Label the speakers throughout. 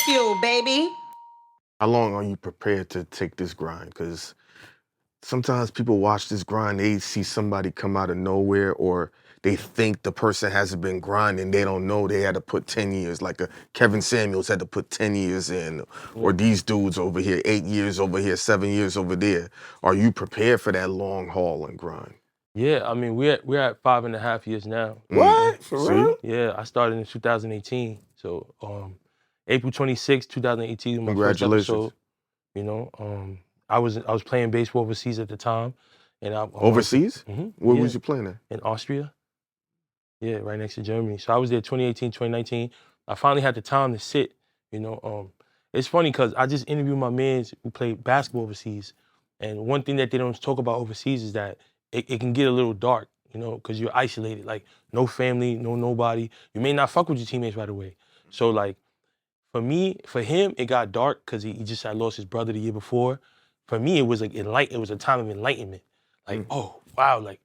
Speaker 1: Bagfuel, baby.
Speaker 2: How long are you prepared to take this grind? Because sometimes people watch this grind, they see somebody come out of nowhere, or they think the person hasn't been grinding. They don't know they had to put 10 years, like Kevin Samuels had to put 10 years in, or these dudes over here, 8 years over here, 7 years over there. Are you prepared for that long haul and grind?
Speaker 3: Yeah, I mean, we're at 5.5 years now.
Speaker 4: What? For
Speaker 2: See?
Speaker 4: real?
Speaker 3: Yeah, I started in 2018. So April 26, 2018 was my first
Speaker 2: Congratulations.
Speaker 3: episode. You know, I was playing baseball overseas at the time, and I
Speaker 2: Overseas? Where
Speaker 3: yeah,
Speaker 2: was you playing at?
Speaker 3: in Austria. Yeah, right next to Germany. So I was there 2018, 2019. I finally had the time to sit. You know, it's funny because I just interviewed my mans who played basketball overseas, and one thing that they don't talk about overseas is that it can get a little dark. You know, because you're isolated, like no family, no nobody. You may not fuck with your teammates right away. So like, for him, it got dark because he just had lost his brother the year before. For me, it was like it was a time of enlightenment. Like, oh wow, like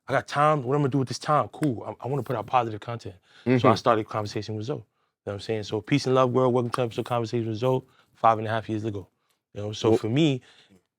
Speaker 3: I got time. What I'm gonna do with this time? Cool. I want to put out positive content. So I started Conversation with Zoe. You know what I'm saying? So peace and love, world. Welcome to episode Conversation with Zoe. 5.5 years ago. You know, so for me,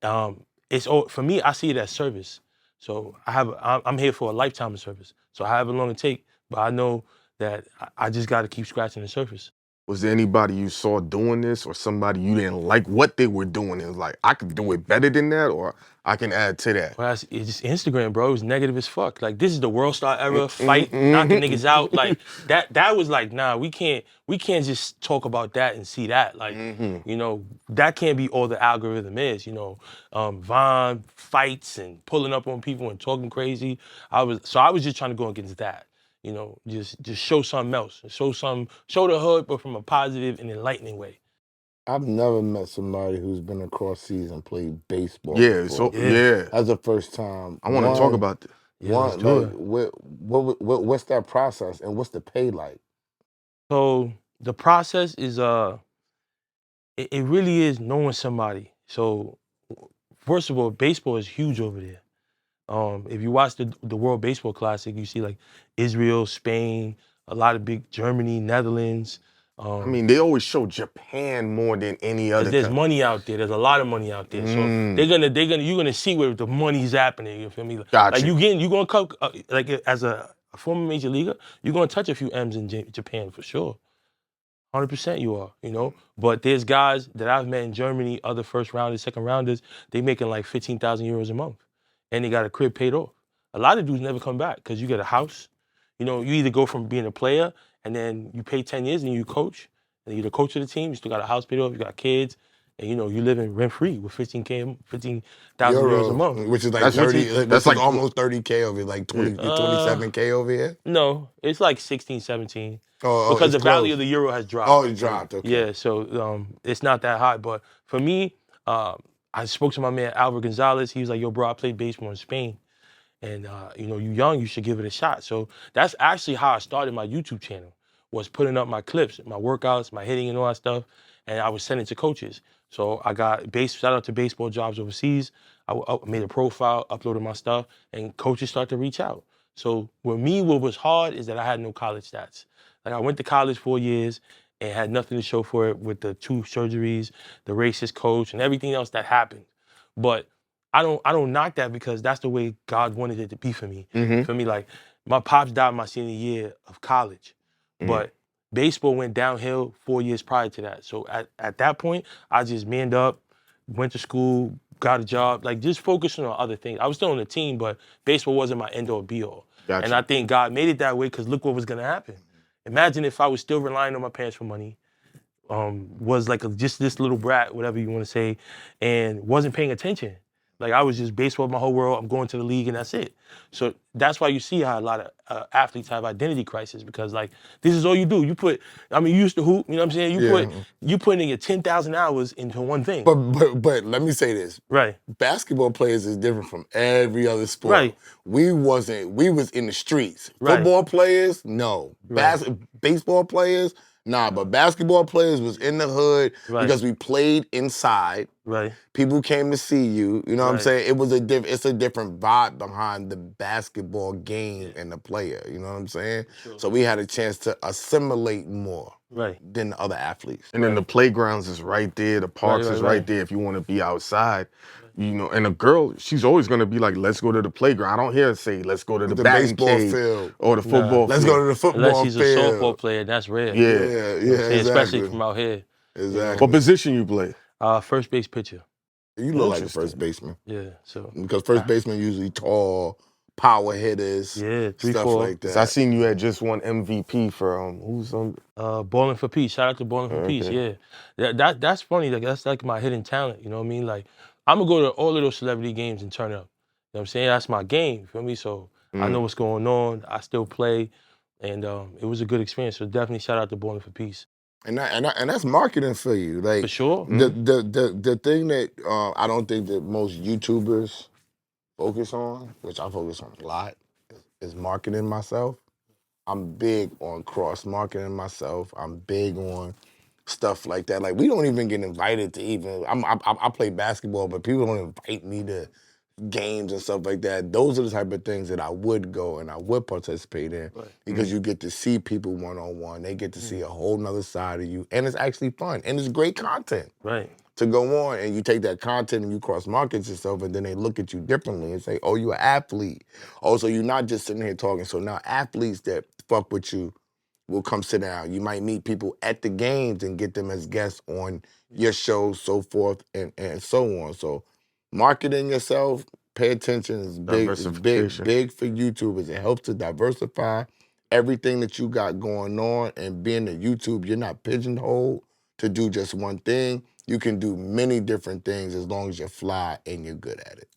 Speaker 3: for me, I see it as service. So I'm here for a lifetime of service. So however long it take, but I know that I just got to keep scratching the surface.
Speaker 2: Was there anybody you saw doing this, or somebody you didn't like what they were doing and was like, I could do it better than that, or I can add to that?
Speaker 3: Well, it's just Instagram, bro. It's negative as fuck. Like, this is the world star era, fight, knocking niggas out. Like, that was like, nah, we can't just talk about that and see that. Like, you know, that can't be all the algorithm is, you know. Vaughn fights and pulling up on people and talking crazy. I was just trying to go against that. You know, just show something else. Show the hood, but from a positive and enlightening way.
Speaker 4: I've never met somebody who's been across seas and played baseball.
Speaker 2: Yeah,
Speaker 4: before.
Speaker 2: yeah.
Speaker 4: That's the first time.
Speaker 2: I want to talk about this.
Speaker 3: Yeah, let's do it.
Speaker 4: What's that process and what's the pay like?
Speaker 3: So the process is it really is knowing somebody. So first of all, baseball is huge over there. If you watch the World Baseball Classic, you see like Israel, Spain, a lot of big Germany, Netherlands.
Speaker 2: I mean, they always show Japan more than any other.
Speaker 3: There's money out there. There's a lot of money out there. So you're gonna see where the money's happening. You feel me?
Speaker 2: Gotcha.
Speaker 3: Like you're gonna come like as a former major leaguer, you're gonna touch a few M's in Japan for sure. 100% you are, you know? But there's guys that I've met in Germany, other first rounders, second rounders, they making like 15,000 euros a month. And they got a crib paid off. A lot of dudes never come back because you get a house. You know, you either go from being a player and then you pay 10 years and you coach. And you're the coach of the team, you still got a house paid off, you got kids, and you know, you living rent-free with 15,000 euros a month.
Speaker 4: Which is like
Speaker 2: That's
Speaker 4: 30,
Speaker 2: that's like
Speaker 4: almost 30K over here, like 27K over here?
Speaker 3: No, it's like 16, 17.
Speaker 4: Oh,
Speaker 3: because the
Speaker 4: it's
Speaker 3: value
Speaker 4: close.
Speaker 3: of the euro has dropped.
Speaker 4: Oh, it dropped, okay.
Speaker 3: Yeah, so it's not that high. But for me, I spoke to my man Albert Gonzalez. He was like, yo, bro, I played baseball in Spain. And you know, you young, you should give it a shot. So that's actually how I started my YouTube channel, was putting up my clips, my workouts, my hitting and all that stuff. And I was sending to coaches. So I got shout out to Baseball Jobs Overseas. I made a profile, uploaded my stuff, and coaches start to reach out. So with me, what was hard is that I had no college stats. Like, I went to college 4 years and had nothing to show for it with the 2 surgeries, the racist coach, and everything else that happened. But I don't knock that because that's the way God wanted it to be for me. For me, like, my pops died my senior year of college, but baseball went downhill 4 years prior to that. So at that point, I just manned up, went to school, got a job, like just focusing on other things. I was still on the team, but baseball wasn't my end all be all.
Speaker 2: Gotcha.
Speaker 3: And I think God made it that way because look what was gonna happen. Imagine if I was still relying on my parents for money, was like just this little brat, whatever you want to say, and wasn't paying attention. Like, I was just baseball my whole world. I'm going to the league and that's it. So that's why you see how a lot of athletes have identity crisis, because like, this is all you do. You used to hoop, you know what I'm saying? You put in your 10,000 hours into one thing.
Speaker 4: But let me say this.
Speaker 3: Right.
Speaker 4: Basketball players is different from every other sport.
Speaker 3: Right.
Speaker 4: We was in the streets.
Speaker 3: Right.
Speaker 4: Football players, no.
Speaker 3: Right.
Speaker 4: Baseball players, Nah, but basketball players was in the hood
Speaker 3: Right.
Speaker 4: because we played inside.
Speaker 3: Right.
Speaker 4: People came to see you. You know what I'm
Speaker 3: Right.
Speaker 4: saying? It's a different vibe behind the basketball game and the player. You know what I'm saying?
Speaker 3: Sure.
Speaker 4: So we had a chance to assimilate more
Speaker 3: Right.
Speaker 4: than the other athletes.
Speaker 2: And then the playgrounds is right there, the parks is right there if you want to be outside. You know, and a girl, she's always gonna be like, let's go to the playground. I don't hear her say, let's go to the batting
Speaker 4: baseball
Speaker 2: cage
Speaker 4: field
Speaker 2: or the football
Speaker 4: Let's
Speaker 2: field.
Speaker 4: go to the football
Speaker 3: Unless he's a
Speaker 4: field.
Speaker 3: softball player, that's rare.
Speaker 2: Yeah.
Speaker 4: Yeah,
Speaker 3: You know what I'm saying?
Speaker 4: exactly.
Speaker 3: Especially from out here.
Speaker 4: Exactly.
Speaker 2: What position you play?
Speaker 3: First base pitcher.
Speaker 4: You look like a
Speaker 2: Interesting.
Speaker 4: first baseman
Speaker 3: Yeah. So
Speaker 4: because first basemen usually tall, power hitters,
Speaker 3: yeah, 3,
Speaker 4: stuff
Speaker 3: 4.
Speaker 4: like
Speaker 2: 'Cause I
Speaker 4: that.
Speaker 2: seen you had just won MVP for who's on.
Speaker 3: Balling for Peace. Shout out to Balling for Peace.
Speaker 2: Okay.
Speaker 3: Yeah, that's funny. Like that's like my hidden talent. You know what I mean? Like I'm gonna go to all of those celebrity games and turn up. You know what I'm saying? That's my game. You feel me? So I know what's going on. I still play, and it was a good experience. So definitely shout out to Balling for Peace.
Speaker 4: And that's marketing for you. Like
Speaker 3: For sure.
Speaker 4: the thing that I don't think that most YouTubers focus on, which I focus on a lot, is marketing myself. I'm big on cross marketing myself. I'm big on stuff like that. Like we don't even get invited to even. I play basketball, but people don't invite me to games and stuff like that. Those are the type of things that I would go and I would participate in because you get to see people one-on-one. They get to see a whole nother side of you, and it's actually fun, and it's great content
Speaker 3: Right.
Speaker 4: to go on, and you take that content and you cross-market yourself, and then they look at you differently and say, oh, you're an athlete. Oh, so you're not just sitting here talking. So now athletes that fuck with you will come sit down. You might meet people at the games and get them as guests on your show, so forth and so on. So marketing yourself, pay attention is big,
Speaker 2: Diversification.
Speaker 4: big for YouTubers. It helps to diversify everything that you got going on, and being a YouTube, you're not pigeonholed to do just one thing. You can do many different things as long as you're fly and you're good at it.